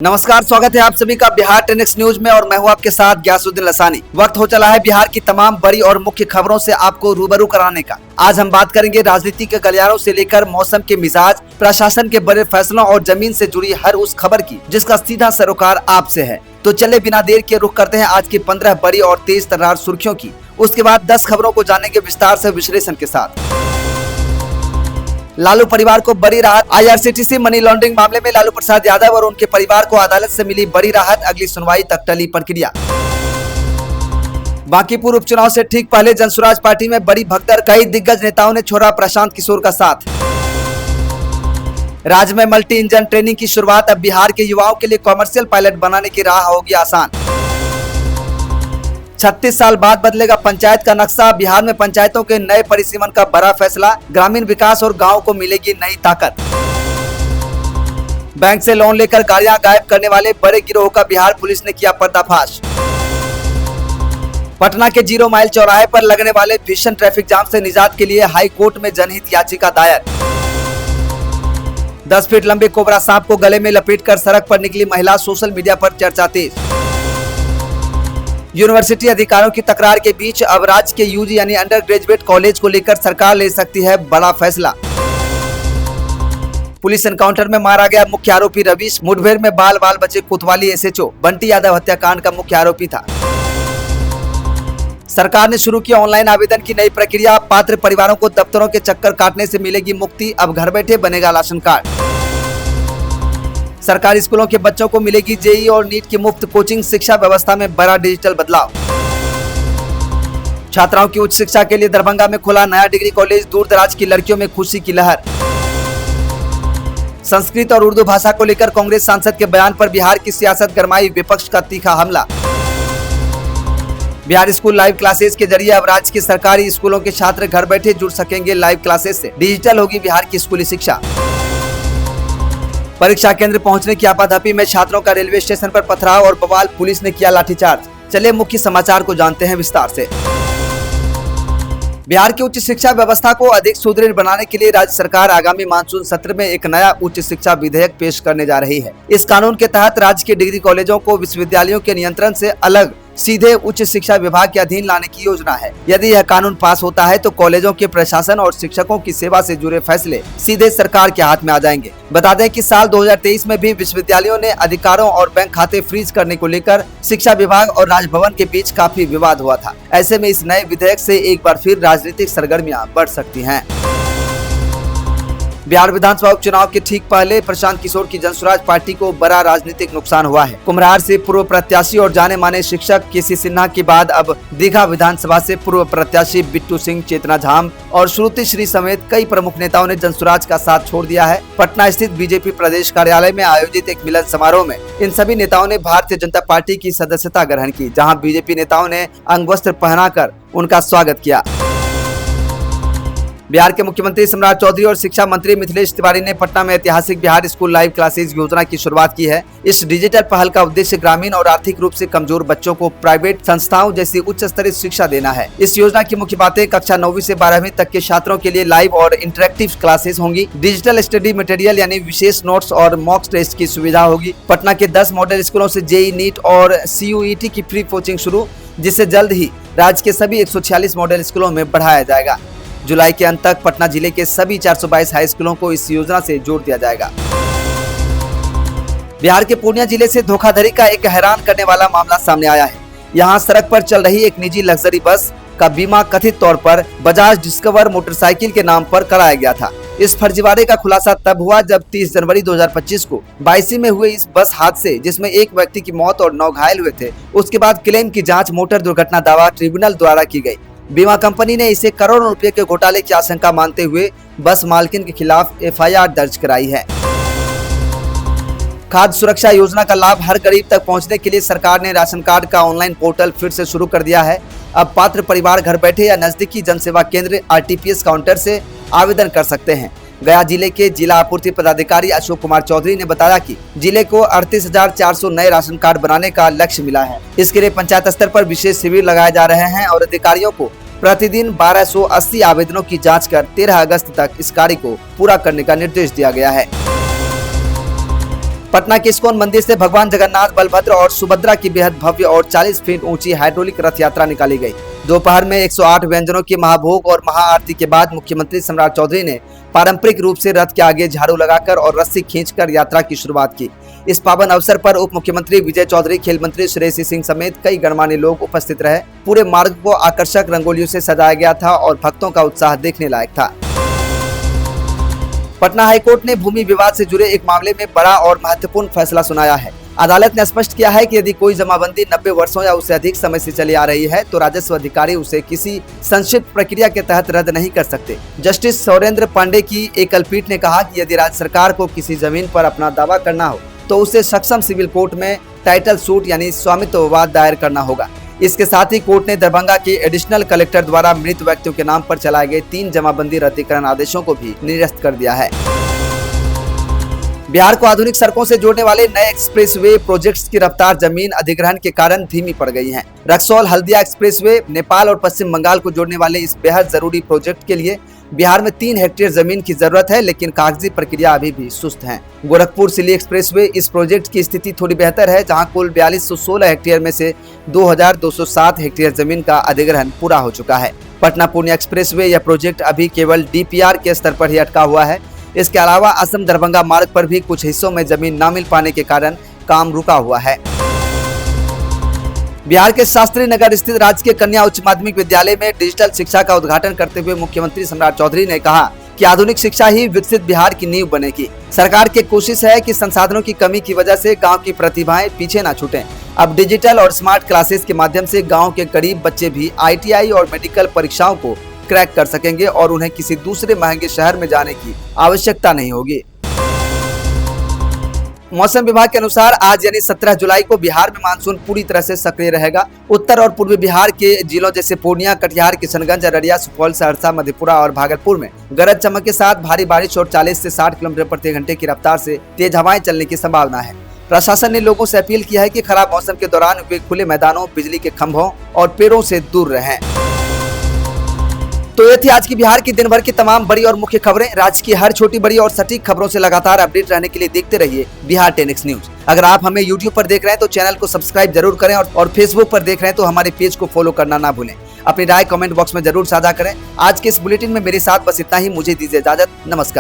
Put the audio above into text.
नमस्कार, स्वागत है आप सभी का बिहार 10X न्यूज में और मैं हूं आपके साथ ग्यासुद्दीन लसानी। वक्त हो चला है बिहार की तमाम बड़ी और मुख्य खबरों से आपको रूबरू कराने का। आज हम बात करेंगे राजनीति के गलियारों से लेकर मौसम के मिजाज, प्रशासन के बड़े फैसलों और जमीन से जुड़ी हर उस खबर की जिसका सीधा सरोकार आपसे है। तो चले बिना देर के रुख करते हैं आज की 15 बड़ी और तेज तर्रार सुर्खियों की। उसके बाद 10 खबरों को जानेंगे विस्तार से विश्लेषण के साथ। लालू परिवार को बड़ी राहत। IRCTC मनी लॉन्ड्रिंग मामले में लालू प्रसाद यादव और उनके परिवार को अदालत से मिली बड़ी राहत। अगली सुनवाई तक टली प्रक्रिया। बांकीपुर उपचुनाव से ठीक पहले जनसुराज पार्टी में बड़ी भगदड़। कई दिग्गज नेताओं ने छोड़ा प्रशांत किशोर का साथ। राज्य में मल्टी इंजन ट्रेनिंग की शुरुआत। अब बिहार के युवाओं के लिए कॉमर्शियल पायलट बनाने की राह होगी आसान। 36 साल बाद बदलेगा पंचायत का नक्शा। बिहार में पंचायतों के नए परिसीमन का बड़ा फैसला। ग्रामीण विकास और गांव को मिलेगी नई ताकत। बैंक से लोन लेकर गाड़ियां गायब करने वाले बड़े गिरोह का बिहार पुलिस ने किया पर्दाफाश। पटना के 0 माइल चौराहे पर लगने वाले भीषण ट्रैफिक जाम से निजात के लिए हाई कोर्ट में जनहित याचिका दायर। 10 फीट लंबे कोबरा सांप को गले में लपेटकर सड़क पर निकली महिला। सोशल मीडिया पर चर्चा तेज। यूनिवर्सिटी अधिकारियों की तकरार के बीच अब राज्य के यूजी यानी अंडर ग्रेजुएट कॉलेज को लेकर सरकार ले सकती है बड़ा फैसला। पुलिस एनकाउंटर में मारा गया मुख्य आरोपी रवीश। मुठभेड़ में बाल बचे कोतवाली SHO। बंटी यादव हत्याकांड का मुख्य आरोपी था। सरकार ने शुरू किया ऑनलाइन आवेदन की नई प्रक्रिया। पात्र परिवारों को दफ्तरों के चक्कर काटने से मिलेगी मुक्ति। अब घर बैठे बनेगा राशन कार्ड। सरकारी स्कूलों के बच्चों को मिलेगी JEE और नीट की मुफ्त कोचिंग। शिक्षा व्यवस्था में बड़ा डिजिटल बदलाव। छात्राओं की उच्च शिक्षा के लिए दरभंगा में खुला नया डिग्री कॉलेज। दूर दराज की लड़कियों में खुशी की लहर। संस्कृत और उर्दू भाषा को लेकर कांग्रेस सांसद के बयान पर बिहार की सियासत गरमाई। विपक्ष का तीखा हमला। बिहार स्कूल लाइव क्लासेस के जरिए अब राज्य के सरकारी स्कूलों के छात्र घर बैठे जुड़ सकेंगे लाइव क्लासेस से। डिजिटल होगी बिहार की स्कूली शिक्षा। परीक्षा केंद्र पहुंचने की आपाधापी में छात्रों का रेलवे स्टेशन पर पथराव और बवाल। पुलिस ने किया लाठीचार्ज। चलिए मुख्य समाचार को जानते हैं विस्तार से। बिहार की उच्च शिक्षा व्यवस्था को अधिक सुदृढ़ बनाने के लिए राज्य सरकार आगामी मानसून सत्र में एक नया उच्च शिक्षा विधेयक पेश करने जा रही है। इस कानून के तहत राज्य के डिग्री कॉलेजों को विश्वविद्यालयों के नियंत्रण से अलग सीधे उच्च शिक्षा विभाग के अधीन लाने की योजना है। यदि यह कानून पास होता है तो कॉलेजों के प्रशासन और शिक्षकों की सेवा से जुड़े फैसले सीधे सरकार के हाथ में आ जाएंगे। बता दें कि साल 2023 में भी विश्वविद्यालयों ने अधिकारों और बैंक खाते फ्रीज करने को लेकर शिक्षा विभाग और राजभवन के बीच काफी विवाद हुआ था। ऐसे में इस नए विधेयक से एक बार फिर राजनीतिक सरगर्मियां बढ़ सकती हैं। बिहार विधानसभा उपचुनाव के ठीक पहले प्रशांत किशोर की जनसुराज पार्टी को बड़ा राजनीतिक नुकसान हुआ है। कुम्हरार से पूर्व प्रत्याशी और जाने माने शिक्षक KC सिन्हा के बाद अब दीघा विधानसभा से पूर्व प्रत्याशी बिट्टू सिंह, चेतना झाम और श्रुति श्री समेत कई प्रमुख नेताओं ने जनसुराज का साथ छोड़ दिया है। पटना स्थित बीजेपी प्रदेश कार्यालय में आयोजित एक मिलन समारोह में इन सभी नेताओं ने भारतीय जनता पार्टी की सदस्यता ग्रहण की, जहाँ बीजेपी नेताओं ने अंगवस्त्र पहनाकर उनका स्वागत किया। बिहार के मुख्यमंत्री सम्राट चौधरी और शिक्षा मंत्री मिथिलेश तिवारी ने पटना में ऐतिहासिक बिहार स्कूल लाइव क्लासेस योजना की शुरुआत की है। इस डिजिटल पहल का उद्देश्य ग्रामीण और आर्थिक रूप से कमजोर बच्चों को प्राइवेट संस्थाओं जैसी उच्च स्तरीय शिक्षा देना है। इस योजना की मुख्य बातें कक्षा 9वीं से 12वीं तक के छात्रों के लिए लाइव और इंटरेक्टिव क्लासेस होंगी। डिजिटल स्टडी मटेरियल यानी विशेष नोट्स और मॉक टेस्ट की सुविधा होगी। पटना के 10 मॉडल स्कूलों से JEE, नीट और CUET की फ्री कोचिंग शुरू, जिसे जल्द ही राज्य के सभी 146 मॉडल स्कूलों में बढ़ाया जाएगा। जुलाई के अंत तक पटना जिले के सभी 422 हाई स्कूलों को इस योजना से जोड़ दिया जाएगा। बिहार के पूर्णिया जिले से धोखाधड़ी का एक हैरान करने वाला मामला सामने आया है। यहां सड़क पर चल रही एक निजी लग्जरी बस का बीमा कथित तौर पर बजाज डिस्कवर मोटरसाइकिल के नाम पर कराया गया था। इस फर्जीवाड़े का खुलासा तब हुआ जब 30 जनवरी 2025 को बायसी में हुए इस बस हादसे, जिसमें एक व्यक्ति की मौत और 9 घायल हुए थे, उसके बाद क्लेम की जाँच मोटर दुर्घटना दावा ट्रिब्यूनल द्वारा की गयी। बीमा कंपनी ने इसे करोड़ों रुपए के घोटाले की आशंका मानते हुए बस मालकिन के खिलाफ FIR दर्ज कराई है। खाद्य सुरक्षा योजना का लाभ हर गरीब तक पहुंचने के लिए सरकार ने राशन कार्ड का ऑनलाइन पोर्टल फिर से शुरू कर दिया है। अब पात्र परिवार घर बैठे या नजदीकी जनसेवा केंद्र RTPS काउंटर से आवेदन कर सकते हैं। गया जिले के जिला आपूर्ति पदाधिकारी अशोक कुमार चौधरी ने बताया कि जिले को 38,400 नए राशन कार्ड बनाने का लक्ष्य मिला है। इसके लिए पंचायत स्तर पर विशेष शिविर लगाए जा रहे हैं और अधिकारियों को प्रतिदिन 1280 आवेदनों की जांच कर 13 अगस्त तक इस कार्य को पूरा करने का निर्देश दिया गया है। पटना के इस्कॉन मंदिर से भगवान जगन्नाथ, बलभद्र और सुभद्रा की बेहद भव्य और 40 फीट ऊंची हाइड्रोलिक रथ यात्रा निकाली गई। दोपहर में 108 व्यंजनों की महाभोग और महाआरती के बाद मुख्यमंत्री सम्राट चौधरी ने पारंपरिक रूप से रथ के आगे झाड़ू लगाकर और रस्सी खींचकर यात्रा की शुरुआत की। इस पावन अवसर पर उप मुख्यमंत्री विजय चौधरी, खेल मंत्री श्रेयसी सिंह समेत कई गणमान्य लोग उपस्थित रहे। पूरे मार्ग को आकर्षक रंगोलियों से सजाया गया था और भक्तों का उत्साह देखने लायक था। पटना हाईकोर्ट ने भूमि विवाद से जुड़े एक मामले में बड़ा और महत्वपूर्ण फैसला सुनाया है। अदालत ने स्पष्ट किया है कि यदि कोई जमाबंदी 90 वर्षों या उससे अधिक समय से चली आ रही है तो राजस्व अधिकारी उसे किसी संक्षिप्त प्रक्रिया के तहत रद्द नहीं कर सकते। जस्टिस सौरेंद्र पांडे की एकल पीठ ने कहा कि यदि राज्य सरकार को किसी जमीन पर अपना दावा करना हो तो उसे सक्षम सिविल कोर्ट में टाइटल सूट यानी स्वामित्व विवाद दायर करना होगा। इसके साथ ही कोर्ट ने दरभंगा के एडिशनल कलेक्टर द्वारा मृत व्यक्तियों के नाम पर चलाए गए 3 जमाबंदी रद्दीकरण आदेशों को भी निरस्त कर दिया है। बिहार को आधुनिक सड़कों से जोड़ने वाले नए एक्सप्रेसवे प्रोजेक्ट्स की रफ्तार जमीन अधिग्रहण के कारण धीमी पड़ गई है। रक्सौल हल्दिया एक्सप्रेसवे नेपाल और पश्चिम बंगाल को जोड़ने वाले इस बेहद जरूरी प्रोजेक्ट के लिए बिहार में 3 हेक्टेयर जमीन की जरूरत है, लेकिन कागजी प्रक्रिया अभी भी सुस्त है। गोरखपुर सिली एक्सप्रेसवे इस प्रोजेक्ट की स्थिति थोड़ी बेहतर है, जहां कुल 4216 हेक्टेयर में से 2207 हेक्टेयर जमीन का अधिग्रहण पूरा हो चुका है। पटना पूर्णिया एक्सप्रेसवे यह प्रोजेक्ट अभी केवल DPR के स्तर पर ही अटका हुआ है। इसके अलावा असम दरभंगा मार्ग पर भी कुछ हिस्सों में जमीन न मिल पाने के कारण काम रुका हुआ है। बिहार के शास्त्री नगर स्थित राजकीय कन्या उच्च माध्यमिक विद्यालय में डिजिटल शिक्षा का उद्घाटन करते हुए मुख्यमंत्री सम्राट चौधरी ने कहा कि आधुनिक शिक्षा ही विकसित बिहार की नींव बनेगी। सरकार की कोशिश है कि संसाधनों की कमी की वजह से गांव की प्रतिभाएं पीछे न छूटें। अब डिजिटल और स्मार्ट क्लासेस के माध्यम से गांव के गरीब बच्चे भी ITI और मेडिकल परीक्षाओं को क्रैक कर सकेंगे और उन्हें किसी दूसरे महंगे शहर में जाने की आवश्यकता नहीं होगी। मौसम विभाग के अनुसार आज यानी 17 जुलाई को बिहार में मानसून पूरी तरह से सक्रिय रहेगा। उत्तर और पूर्वी बिहार के जिलों जैसे पूर्णिया, कटिहार, किशनगंज, अररिया, सुपौल, सहरसा, मधेपुरा और भागलपुर में गरज चमक के साथ भारी बारिश और 40 से 60 किलोमीटर प्रति घंटे की रफ्तार से तेज हवाएं चलने की संभावना है। प्रशासन ने लोगों से अपील किया है कि खराब मौसम के दौरान वे खुले मैदानों, बिजली के खंभों और पेड़ों से दूर रहें। तो ये थी आज की बिहार की दिन भर की तमाम बड़ी और मुख्य खबरें। राज्य की हर छोटी बड़ी और सटीक खबरों से लगातार अपडेट रहने के लिए देखते रहिए बिहार 10X न्यूज। अगर आप हमें YouTube पर देख रहे हैं तो चैनल को सब्सक्राइब जरूर करें और Facebook पर देख रहे हैं तो हमारे पेज को फॉलो करना ना भूलें। अपनी राय कमेंट बॉक्स में जरूर साझा करें। आज के इस बुलेटिन में मेरे साथ बस इतना ही। मुझे दीजिए इजाजत। नमस्कार।